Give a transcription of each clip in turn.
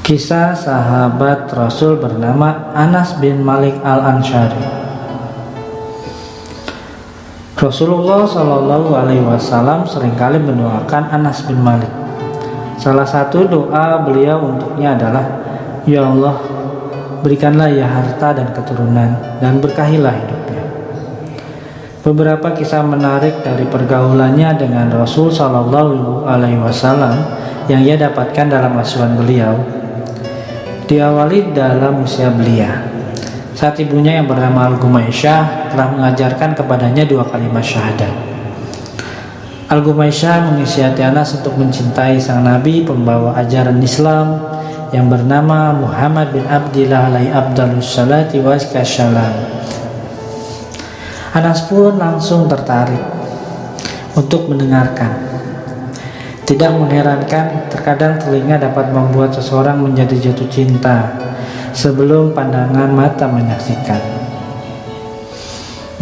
Kisah sahabat Rasul bernama Anas bin Malik al-Ansyari. Rasulullah Shallallahu Alaihi Wasallam seringkali mendoakan Anas bin Malik. Salah satu doa beliau untuknya adalah, "Ya Allah, berikanlah ia harta dan keturunan, dan berkahilah hidupnya." Beberapa kisah menarik dari pergaulannya dengan Rasul Shallallahu Alaihi Wasallam yang ia dapatkan dalam asuhan beliau diawali dalam usia belia, saat ibunya yang bernama Al-Gumaisyah telah mengajarkan kepadanya 2 kalimat syahadat. Al-Gumaisyah mengisihati Anas untuk mencintai sang Nabi pembawa ajaran Islam yang bernama Muhammad bin Abdillah alaihi afdhalus salati wassalam. Anas pun langsung tertarik untuk mendengarkan. Tidak mengherankan, terkadang telinga dapat membuat seseorang menjadi jatuh cinta sebelum pandangan mata menyaksikan.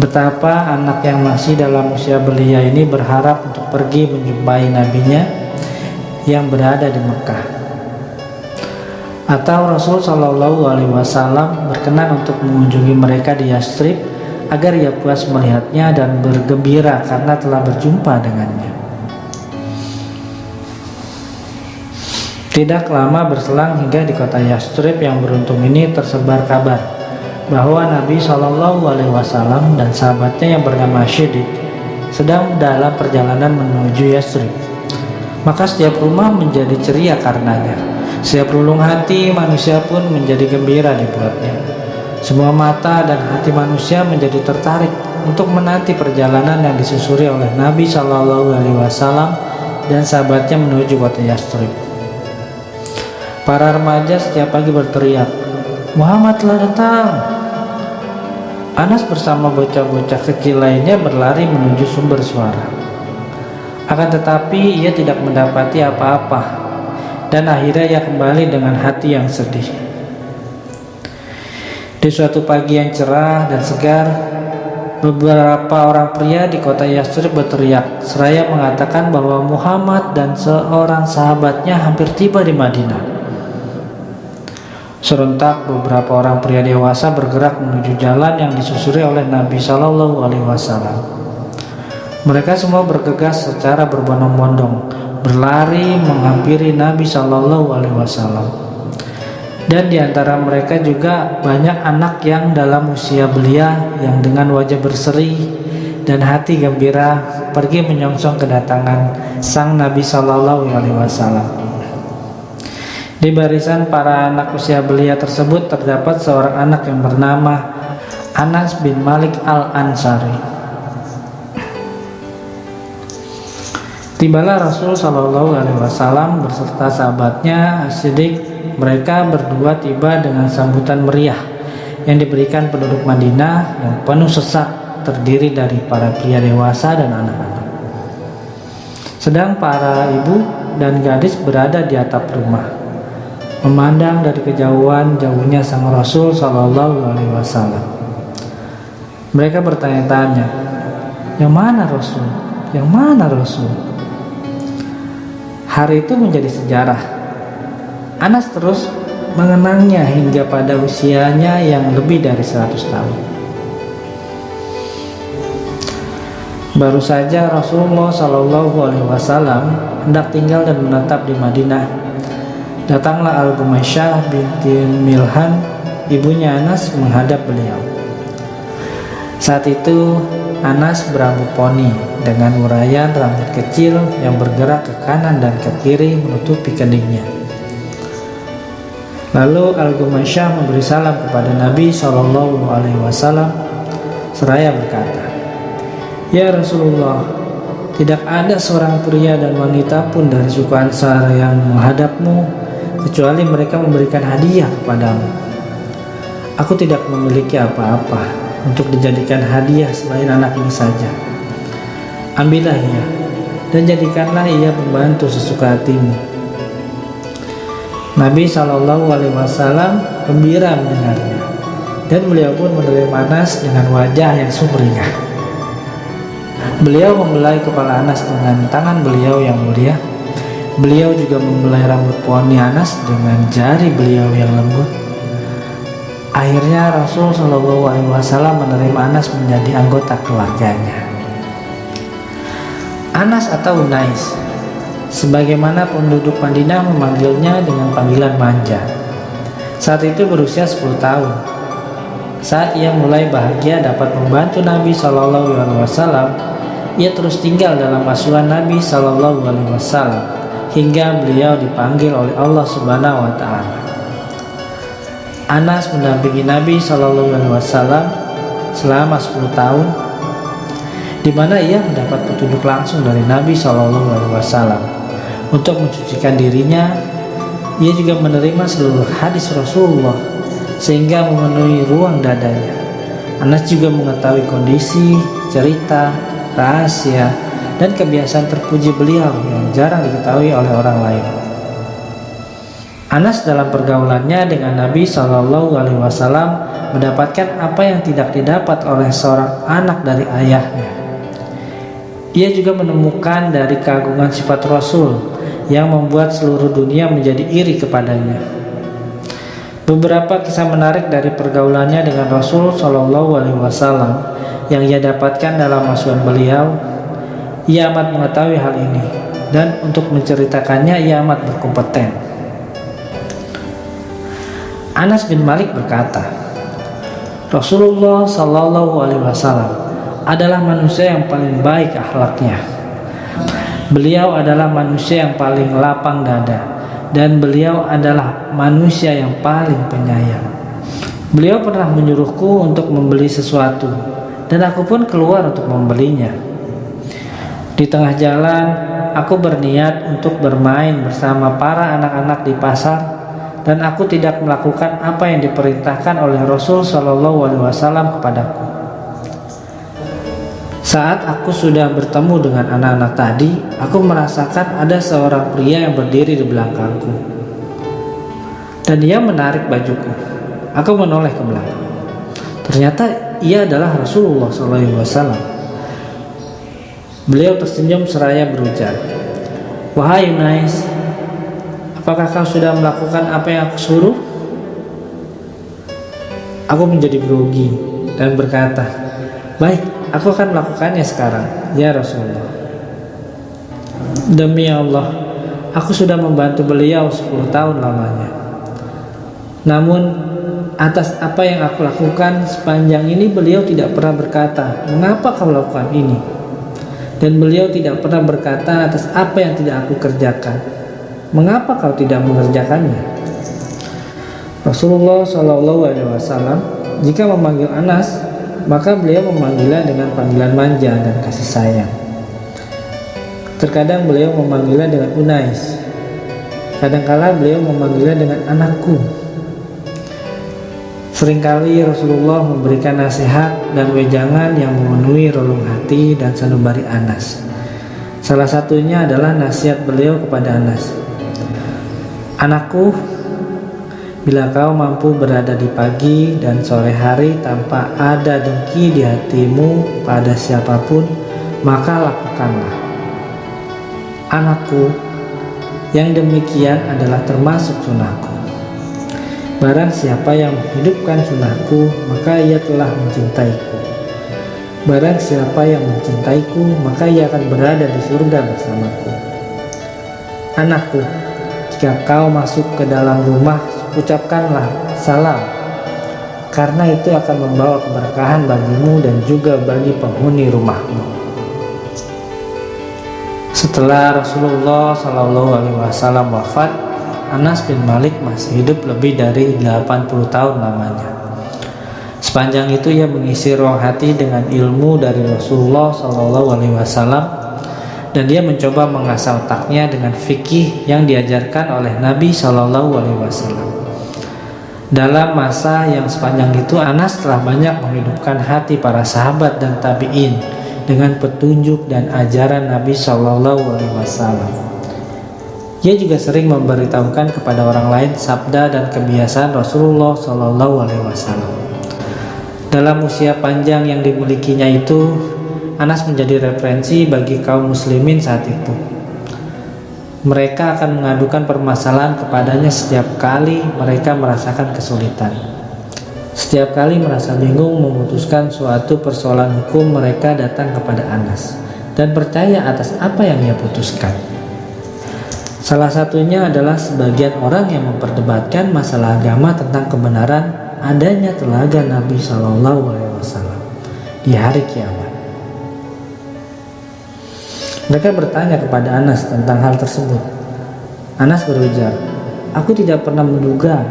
Betapa anak yang masih dalam usia belia ini berharap untuk pergi menjumpai nabinya yang berada di Mekah. Atau Rasul Shallallahu Alaihi Wasallam berkenan untuk mengunjungi mereka di Yastrib agar ia puas melihatnya dan bergembira karena telah berjumpa dengannya. Tidak lama berselang hingga di kota Yastrib yang beruntung ini tersebar kabar bahwa Nabi Shallallahu Alaihi Wasallam dan sahabatnya yang bernama Syidik sedang dalam perjalanan menuju Yastrib. Maka setiap rumah menjadi ceria karenanya. Setiap relung hati manusia pun menjadi gembira dibuatnya. Semua mata dan hati manusia menjadi tertarik untuk menanti perjalanan yang disusuri oleh Nabi Shallallahu Alaihi Wasallam dan sahabatnya menuju kota Yastrib. Para remaja setiap pagi berteriak, "Muhammad telah datang." Anas bersama bocah-bocah kecil lainnya berlari menuju sumber suara. Akan tetapi ia tidak mendapati apa-apa, dan akhirnya ia kembali dengan hati yang sedih. Di suatu pagi yang cerah dan segar, beberapa orang pria di kota Yastrib berteriak seraya mengatakan bahwa Muhammad dan seorang sahabatnya hampir tiba di Madinah. Serentak beberapa orang pria dewasa bergerak menuju jalan yang disusuri oleh Nabi Shallallahu Alaihi Wasallam. Mereka semua bergegas secara berbondong-bondong, berlari menghampiri Nabi Shallallahu Alaihi Wasallam. Dan di antara mereka juga banyak anak yang dalam usia belia yang dengan wajah berseri dan hati gembira pergi menyongsong kedatangan sang Nabi Shallallahu Alaihi Wasallam. Di barisan para anak usia belia tersebut terdapat seorang anak yang bernama Anas bin Malik al-Ansari. Tibalah Rasul Shallallahu Alaihi Wasallam beserta sahabatnya As-Siddiq. Mereka berdua tiba dengan sambutan meriah yang diberikan penduduk Madinah yang penuh sesak, terdiri dari para pria dewasa dan anak-anak. Sedang para ibu dan gadis berada di atap rumah, memandang dari kejauhan jauhnya sang Rasul Shallallahu Alaihi Wasallam. Mereka bertanya-tanya, "Yang mana Rasul? Yang mana Rasul?" Hari itu menjadi sejarah. Anas terus mengenangnya hingga pada usianya yang lebih dari 100 tahun. Baru saja Rasulullah Shallallahu Alaihi Wasallam hendak tinggal dan menetap di Madinah. Datanglah Al-Gumaisyah binti Milhan, ibunya Anas, menghadap beliau. Saat itu Anas berambut poni dengan uraian rambut kecil yang bergerak ke kanan dan ke kiri menutupi keningnya. Lalu Al-Gumaisyah memberi salam kepada Nabi Shallallahu Alaihi Wasallam seraya berkata, "Ya Rasulullah, tidak ada seorang pria dan wanita pun dari suku Ansar yang menghadapmu kecuali mereka memberikan hadiah kepadamu. Aku tidak memiliki apa-apa untuk dijadikan hadiah selain anak ini saja. Ambillah ia dan jadikanlah ia pembantu sesuka hatimu." Nabi Shallallahu Alaihi Wasallam gembira mendengarnya, dan beliau pun menerima Anas dengan wajah yang sumringah. Beliau membelai kepala Anas dengan tangan beliau yang mulia Beliau juga membelai rambut poni Anas dengan jari beliau yang lembut. Akhirnya Rasul Shallallahu Alaihi Wasallam menerima Anas menjadi anggota keluarganya. Anas atau Unais, sebagaimana penduduk Madinah memanggilnya dengan panggilan manja. Saat itu berusia 10 tahun. Saat ia mulai bahagia dapat membantu Nabi Shallallahu Alaihi Wasallam, ia terus tinggal dalam asuhan Nabi Shallallahu Alaihi Wasallam hingga beliau dipanggil oleh Allah Subhanahu Wa Taala. Anas mendampingi Nabi Shallallahu Alaihi Wasallam selama 10 tahun, di mana ia mendapat petunjuk langsung dari Nabi Shallallahu Alaihi Wasallam untuk mensucikan dirinya. Ia juga menerima seluruh hadis Rasulullah sehingga memenuhi ruang dadanya. Anas juga mengetahui kondisi, cerita, rahasia, dan kebiasaan terpuji beliau yang jarang diketahui oleh orang lain. Anas dalam pergaulannya dengan Nabi Shallallahu Alaihi Wasallam mendapatkan apa yang tidak didapat oleh seorang anak dari ayahnya. Ia juga menemukan dari keagungan sifat Rasul yang membuat seluruh dunia menjadi iri kepadanya. Beberapa kisah menarik dari pergaulannya dengan Rasul Shallallahu Alaihi Wasallam yang ia dapatkan dalam asuhan beliau. Ia amat mengetahui hal ini, dan untuk menceritakannya ia amat berkompeten. Anas bin Malik berkata, Rasulullah Shallallahu Alaihi Wasallam adalah manusia yang paling baik akhlaknya. Beliau adalah manusia yang paling lapang dada, dan beliau adalah manusia yang paling penyayang. Beliau pernah menyuruhku untuk membeli sesuatu, dan aku pun keluar untuk membelinya. Di tengah jalan, aku berniat untuk bermain bersama para anak-anak di pasar, dan aku tidak melakukan apa yang diperintahkan oleh Rasul Shallallahu Alaihi Wasallam kepadaku. Saat aku sudah bertemu dengan anak-anak tadi, aku merasakan ada seorang pria yang berdiri di belakangku, dan dia menarik bajuku. Aku menoleh ke belakang. Ternyata ia adalah Rasulullah SAW. Beliau tersenyum seraya berujar, "Wahai Unais, apakah kau sudah melakukan apa yang aku suruh?" Aku menjadi grogi dan berkata, "Baik, aku akan melakukannya sekarang, ya Rasulullah." Demi Allah, aku sudah membantu beliau 10 tahun lamanya. Namun, atas apa yang aku lakukan sepanjang ini beliau tidak pernah berkata, "Mengapa kau lakukan ini?" Dan beliau tidak pernah berkata atas apa yang tidak aku kerjakan, "Mengapa kau tidak mengerjakannya?" Rasulullah SAW jika memanggil Anas, maka beliau memanggilnya dengan panggilan manja dan kasih sayang. Terkadang beliau memanggilnya dengan Unais. Kadangkala beliau memanggilnya dengan anakku. Seringkali Rasulullah memberikan nasihat dan wejangan yang memenuhi relung hati dan sanubari Anas. Salah satunya adalah nasihat beliau kepada Anas. "Anakku, bila kau mampu berada di pagi dan sore hari tanpa ada dengki di hatimu pada siapapun, maka lakukanlah. Anakku, yang demikian adalah termasuk sunnahku. Barang siapa yang menghidupkan sunnahku, maka ia telah mencintaiku. Barang siapa yang mencintaiku, maka ia akan berada di surga bersamaku. Anakku, jika kau masuk ke dalam rumah, ucapkanlah salam, karena itu akan membawa keberkahan bagimu dan juga bagi penghuni rumahmu." Setelah Rasulullah SAW wafat, Anas bin Malik masih hidup lebih dari 80 tahun lamanya. Sepanjang itu ia mengisi ruang hati dengan ilmu dari Rasulullah SAW, dan dia mencoba mengasah otaknya dengan fikih yang diajarkan oleh Nabi SAW. Dalam masa yang sepanjang itu, Anas telah banyak menghidupkan hati para sahabat dan tabi'in dengan petunjuk dan ajaran Nabi SAW. Ia juga sering memberitahukan kepada orang lain sabda dan kebiasaan Rasulullah SAW. Dalam usia panjang yang dimilikinya itu, Anas menjadi referensi bagi kaum muslimin saat itu. Mereka akan mengadukan permasalahan kepadanya setiap kali mereka merasakan kesulitan. Setiap kali merasa bingung memutuskan suatu persoalan hukum, mereka datang kepada Anas dan percaya atas apa yang ia putuskan. Salah satunya adalah sebagian orang yang memperdebatkan masalah agama tentang kebenaran adanya telaga Nabi SAW di hari kiamat. Mereka bertanya kepada Anas tentang hal tersebut. Anas berujar, "Aku tidak pernah menduga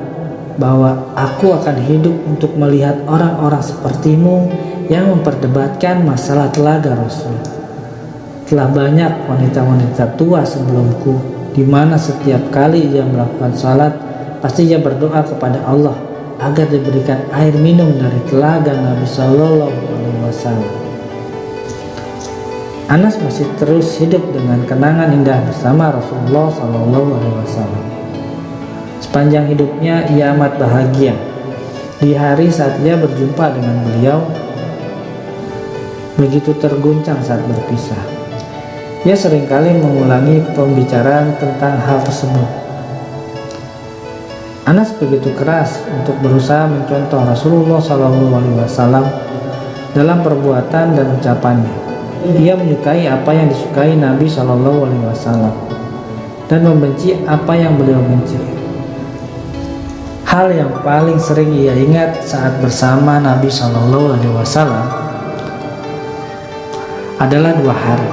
bahwa aku akan hidup untuk melihat orang-orang sepertimu yang memperdebatkan masalah telaga Rasul. Telah banyak wanita-wanita tua sebelumku, di mana setiap kali ia melakukan salat, pasti ia berdoa kepada Allah agar diberikan air minum dari telaga Nabi Sallallahu Alaihi Wasallam." Anas masih terus hidup dengan kenangan indah bersama Rasulullah Sallallahu Alaihi Wasallam. Sepanjang hidupnya ia amat bahagia. Di hari saat ia berjumpa dengan beliau, begitu terguncang saat berpisah. Ia seringkali mengulangi pembicaraan tentang hal tersebut. Anas begitu keras untuk berusaha mencontoh Rasulullah Sallallahu Alaihi Wasallam dalam perbuatan dan ucapannya. Ia menyukai apa yang disukai Nabi Shallallahu Alaihi Wasallam dan membenci apa yang beliau benci. Hal yang paling sering ia ingat saat bersama Nabi Shallallahu Alaihi Wasallam adalah 2 hari.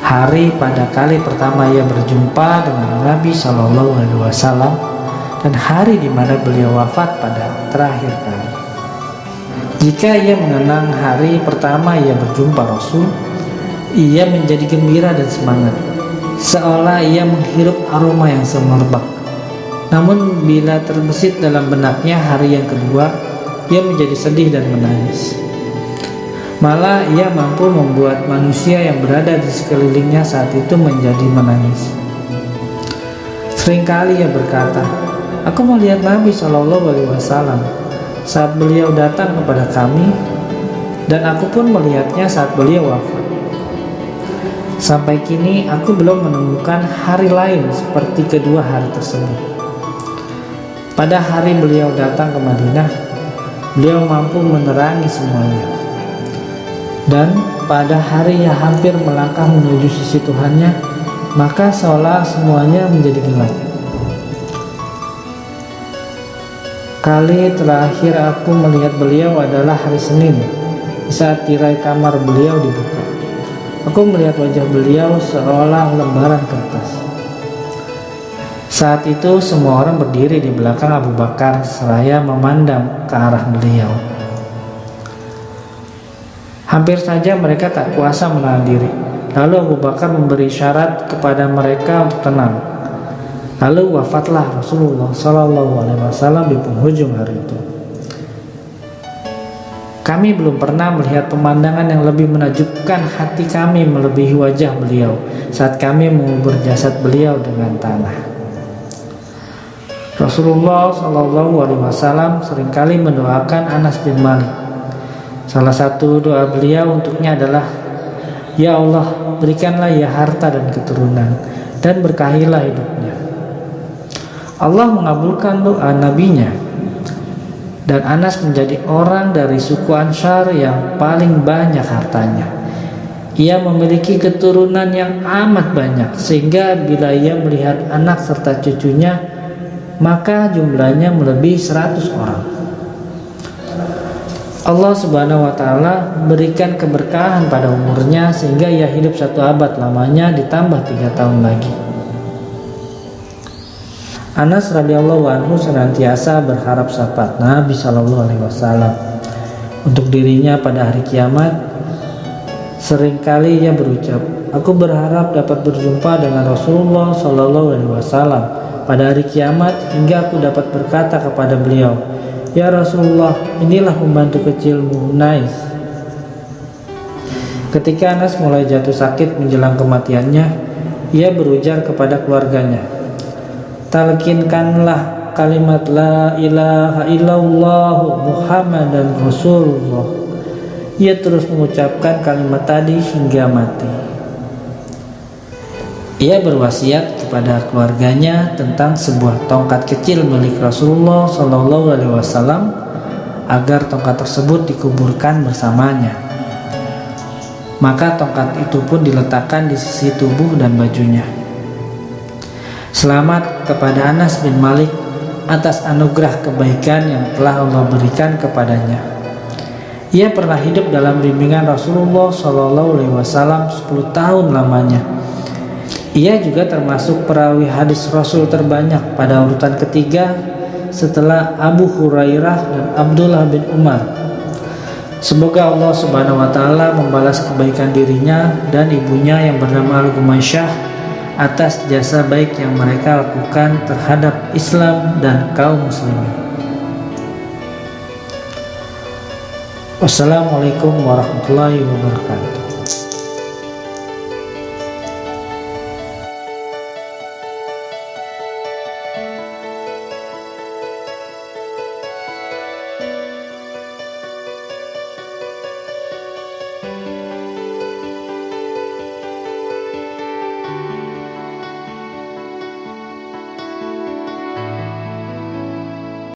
Hari pada kali pertama ia berjumpa dengan Nabi Shallallahu Alaihi Wasallam dan hari di mana beliau wafat pada terakhir kali. Jika ia mengenang hari pertama ia berjumpa Rasul, ia menjadi gembira dan semangat, seolah ia menghirup aroma yang semerbak. Namun bila terbesit dalam benaknya hari yang kedua, ia menjadi sedih dan menangis. Malah ia mampu membuat manusia yang berada di sekelilingnya saat itu menjadi menangis. Seringkali ia berkata, "Aku melihat Nabi Shallallahu Alaihi Wasallam saat beliau datang kepada kami, dan aku pun melihatnya saat beliau wafat. Sampai kini aku belum menemukan hari lain seperti kedua hari tersebut. Pada hari beliau datang ke Madinah, beliau mampu menerangi semuanya. Dan pada hari yang hampir melangkah menuju sisi Tuhannya, maka seolah semuanya menjadi gelap. Kali terakhir aku melihat beliau adalah hari Senin, di saat tirai kamar beliau dibuka. Aku melihat wajah beliau seolah lembaran kertas. Saat itu semua orang berdiri di belakang Abu Bakar seraya memandang ke arah beliau. Hampir saja mereka tak kuasa menahan diri. Lalu Abu Bakar memberi syarat kepada mereka untuk tenang. Lalu wafatlah Rasulullah Sallallahu Alaihi Wasallam di penghujung hari itu. Kami belum pernah melihat pemandangan yang lebih menakjubkan hati kami melebihi wajah beliau saat kami mengubur jasad beliau dengan tanah. Rasulullah Sallallahu Alaihi Wasallam seringkali mendoakan Anas bin Malik. Salah satu doa beliau untuknya adalah, "Ya Allah, berikanlah ia harta dan keturunan, dan berkahilah hidupnya." Allah mengabulkan doa nabinya, dan Anas menjadi orang dari suku Ansar yang paling banyak hartanya. Ia memiliki keturunan yang amat banyak, sehingga bila ia melihat anak serta cucunya, maka jumlahnya melebihi 100 orang. Allah Subhanahu wa Ta'ala berikan keberkahan pada umurnya sehingga ia hidup 1 abad lamanya ditambah 3 tahun lagi. Anas radhiyallahu anhu senantiasa berharap syafaat Nabi Shallallahu Alaihi Wasallam untuk dirinya pada hari kiamat. Seringkali ia berucap, "Aku berharap dapat berjumpa dengan Rasulullah Shallallahu Alaihi Wasallam pada hari kiamat hingga aku dapat berkata kepada beliau, 'Ya Rasulullah, inilah pembantu kecilmu, Unais.'" Ketika Anas mulai jatuh sakit menjelang kematiannya, ia berujar kepada keluarganya, "Talkinkanlah kalimat la ilaha illallah Muhammadan Rasulullah." Ia terus mengucapkan kalimat tadi hingga mati. Ia berwasiat kepada keluarganya tentang sebuah tongkat kecil milik Rasulullah SAW agar tongkat tersebut dikuburkan bersamanya. Maka tongkat itu pun diletakkan di sisi tubuh dan bajunya. Selamat kepada Anas bin Malik atas anugerah kebaikan yang telah Allah berikan kepadanya. Ia pernah hidup dalam bimbingan Rasulullah SAW 10 tahun lamanya. Ia juga termasuk perawi hadis Rasul terbanyak pada urutan ketiga setelah Abu Hurairah dan Abdullah bin Umar. Semoga Allah Subhanahu wa Ta'ala membalas kebaikan dirinya dan ibunya yang bernama Al-Gumaysyah atas jasa baik yang mereka lakukan terhadap Islam dan kaum muslimin. Wassalamualaikum warahmatullahi wabarakatuh.